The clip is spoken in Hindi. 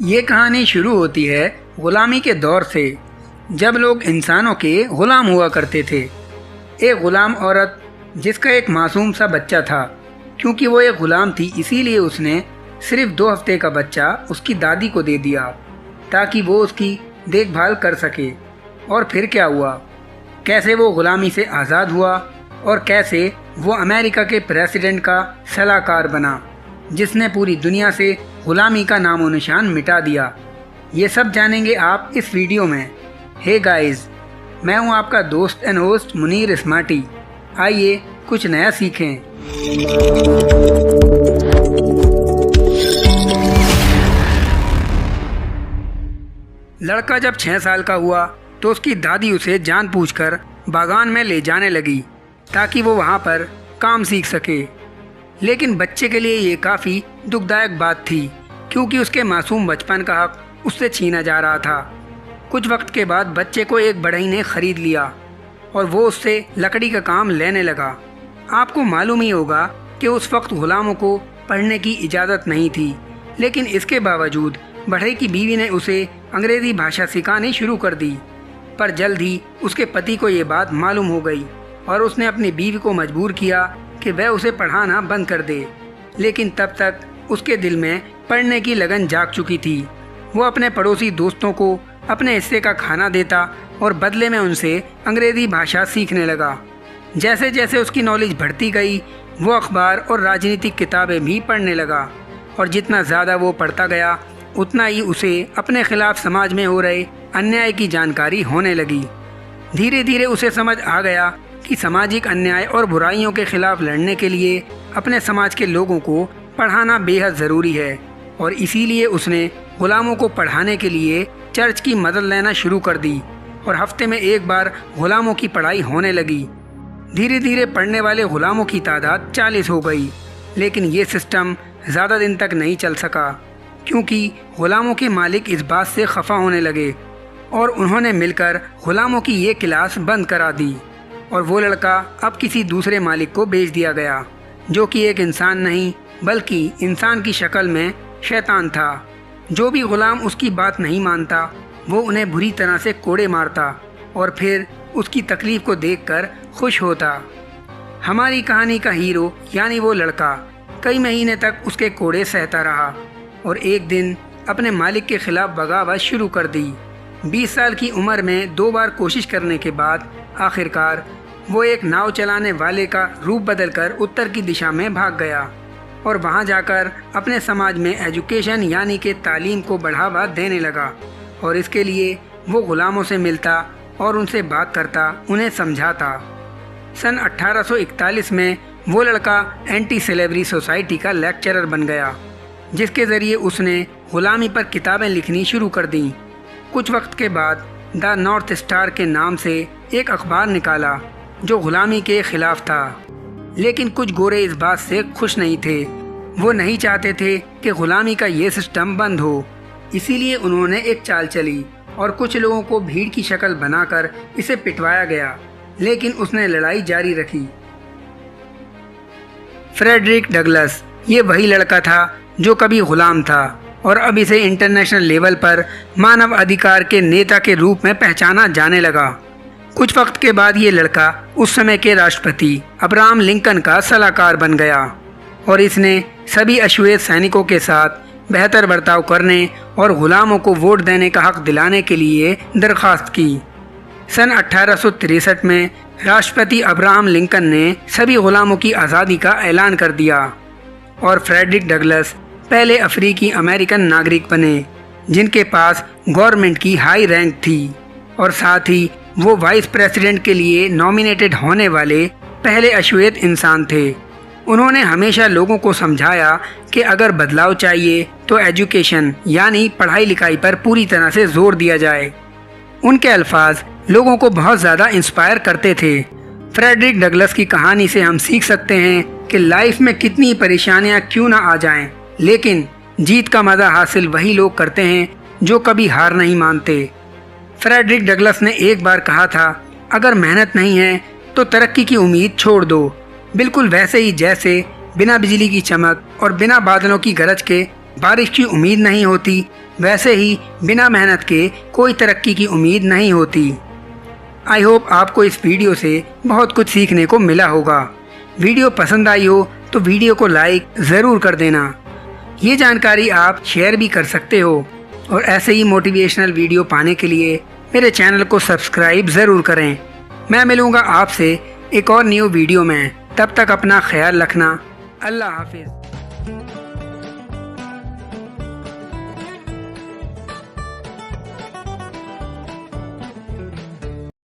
ये कहानी शुरू होती है गुलामी के दौर से, जब लोग इंसानों के गुलाम हुआ करते थे। एक गुलाम औरत जिसका एक मासूम सा बच्चा था। क्योंकि वो एक गुलाम थी, इसीलिए उसने सिर्फ 2 हफ्ते का बच्चा उसकी दादी को दे दिया ताकि वो उसकी देखभाल कर सके। और फिर क्या हुआ, कैसे वो गुलामी से आज़ाद हुआ और कैसे वो अमेरिका के प्रेसिडेंट का सलाहकार बना, जिसने पूरी दुनिया से गुलामी का नामो निशान मिटा दिया। ये सब जानेंगे आप इस वीडियो में। हे गाइस, मैं हूं आपका दोस्त एंड होस्ट मुनीर स्मार्टी। आइए कुछ नया सीखें। लड़का जब 6 साल का हुआ तो उसकी दादी उसे जानबूझकर बागान में ले जाने लगी ताकि वो वहाँ पर काम सीख सके। लेकिन बच्चे के लिए ये काफ़ी दुखदायक बात थी, क्योंकि उसके मासूम बचपन का हक उससे छीना जा रहा था। कुछ वक्त के बाद बच्चे को एक बढ़ई ने ख़रीद लिया और वो उससे लकड़ी का काम लेने लगा। आपको मालूम ही होगा कि उस वक्त गुलामों को पढ़ने की इजाज़त नहीं थी, लेकिन इसके बावजूद बढ़ई की बीवी ने उसे अंग्रेज़ी भाषा सिखानी शुरू कर दी। पर जल्द ही उसके पति को ये बात मालूम हो गई और उसने अपनी बीवी को मजबूर किया कि वह उसे पढ़ाना बंद कर दे। लेकिन तब तक उसके दिल में पढ़ने की लगन जाग चुकी थी। वो अपने पड़ोसी दोस्तों को अपने हिस्से का खाना देता और बदले में उनसे अंग्रेज़ी भाषा सीखने लगा। जैसे जैसे उसकी नॉलेज बढ़ती गई, वो अखबार और राजनीतिक किताबें भी पढ़ने लगा। और जितना ज़्यादा वो पढ़ता गया, उतना ही उसे अपने खिलाफ समाज में हो रहे अन्याय की जानकारी होने लगी। धीरे धीरे उसे समझ आ गया कि सामाजिक अन्याय और बुराइयों के खिलाफ लड़ने के लिए अपने समाज के लोगों को पढ़ाना बेहद ज़रूरी है। और इसीलिए उसने गुलामों को पढ़ाने के लिए चर्च की मदद लेना शुरू कर दी और हफ्ते में एक बार गुलामों की पढ़ाई होने लगी। धीरे धीरे पढ़ने वाले गुलामों की तादाद 40 हो गई। लेकिन ये सिस्टम ज़्यादा दिन तक नहीं चल सका, क्योंकि गुलामों के मालिक इस बात से खफा होने लगे और उन्होंने मिलकर गुलामों की ये क्लास बंद करा दी। और वो लड़का अब किसी दूसरे मालिक को बेच दिया गया, जो कि एक इंसान नहीं बल्कि इंसान की शक्ल में शैतान था। जो भी गुलाम उसकी बात नहीं मानता, वो उन्हें बुरी तरह से कोड़े मारता और फिर उसकी तकलीफ़ को देखकर खुश होता। हमारी कहानी का हीरो यानी वो लड़का कई महीने तक उसके कोड़े सहता रहा और एक दिन अपने मालिक के खिलाफ बगावत शुरू कर दी। 20 साल की उम्र में 2 बार कोशिश करने के बाद आखिरकार वो एक नाव चलाने वाले का रूप बदलकर उत्तर की दिशा में भाग गया और वहाँ जाकर अपने समाज में एजुकेशन यानी कि तालीम को बढ़ावा देने लगा। और इसके लिए वो गुलामों से मिलता और उनसे बात करता, उन्हें समझाता। सन 1841 में वो लड़का एंटी स्लेवरी सोसाइटी का लेक्चरर बन गया, जिसके ज़रिए उसने गुलामी पर किताबें लिखनी शुरू कर दी। कुछ वक्त के बाद द नॉर्थ स्टार के नाम से एक अखबार निकाला जो गुलामी के ख़िलाफ़ था। लेकिन कुछ गोरे इस बात से खुश नहीं थे। वो नहीं चाहते थे कि गुलामी का ये सिस्टम बंद हो। इसीलिए उन्होंने एक चाल चली और कुछ लोगों को भीड़ की शक्ल बनाकर इसे पिटवाया गया। लेकिन उसने लड़ाई जारी रखी। फ्रेडरिक डगलस ये वही लड़का था जो कभी गुलाम था और अब इसे इंटरनेशनल लेवल पर मानव अधिकार के नेता के रूप में पहचाना जाने लगा। कुछ वक्त के बाद ये लड़का उस समय के राष्ट्रपति अब्राहम लिंकन का सलाहकार बन गया और इसने सभी अश्वेत सैनिकों के साथ बेहतर बर्ताव करने और गुलामों को वोट देने का हक दिलाने के लिए दरख्वास्त की। सन 1863 में राष्ट्रपति अब्राहम लिंकन ने सभी गुलामों की आज़ादी का ऐलान कर दिया और फ्रेडरिक डगलस पहले अफ्रीकी अमेरिकन नागरिक बने जिनके पास गवर्नमेंट की हाई रैंक थी। और साथ ही वो वाइस प्रेसिडेंट के लिए नॉमिनेटेड होने वाले पहले अश्वेत इंसान थे। उन्होंने हमेशा लोगों को समझाया कि अगर बदलाव चाहिए तो एजुकेशन यानी पढ़ाई लिखाई पर पूरी तरह से जोर दिया जाए। उनके अल्फाज लोगों को बहुत ज़्यादा इंस्पायर करते थे। फ्रेडरिक डगलस की कहानी से हम सीख सकते हैं कि लाइफ में कितनी परेशानियां क्यों ना आ जाएं, लेकिन जीत का मज़ा हासिल वही लोग करते हैं जो कभी हार नहीं मानते। फ्रेडरिक डगलस ने एक बार कहा था, अगर मेहनत नहीं है तो तरक्की की उम्मीद छोड़ दो। बिल्कुल वैसे ही जैसे बिना बिजली की चमक और बिना बादलों की गरज के बारिश की उम्मीद नहीं होती, वैसे ही बिना मेहनत के कोई तरक्की की उम्मीद नहीं होती। आई होप आपको इस वीडियो से बहुत कुछ सीखने को मिला होगा। वीडियो पसंद आई हो तो वीडियो को लाइक ज़रूर कर देना। ये जानकारी आप शेयर भी कर सकते हो और ऐसे ही मोटिवेशनल वीडियो पाने के लिए मेरे चैनल को सब्सक्राइब ज़रूर करें। मैं मिलूँगा आपसे एक और न्यू वीडियो में। तब तक अपना ख्याल रखना। अल्लाह हाफिज़।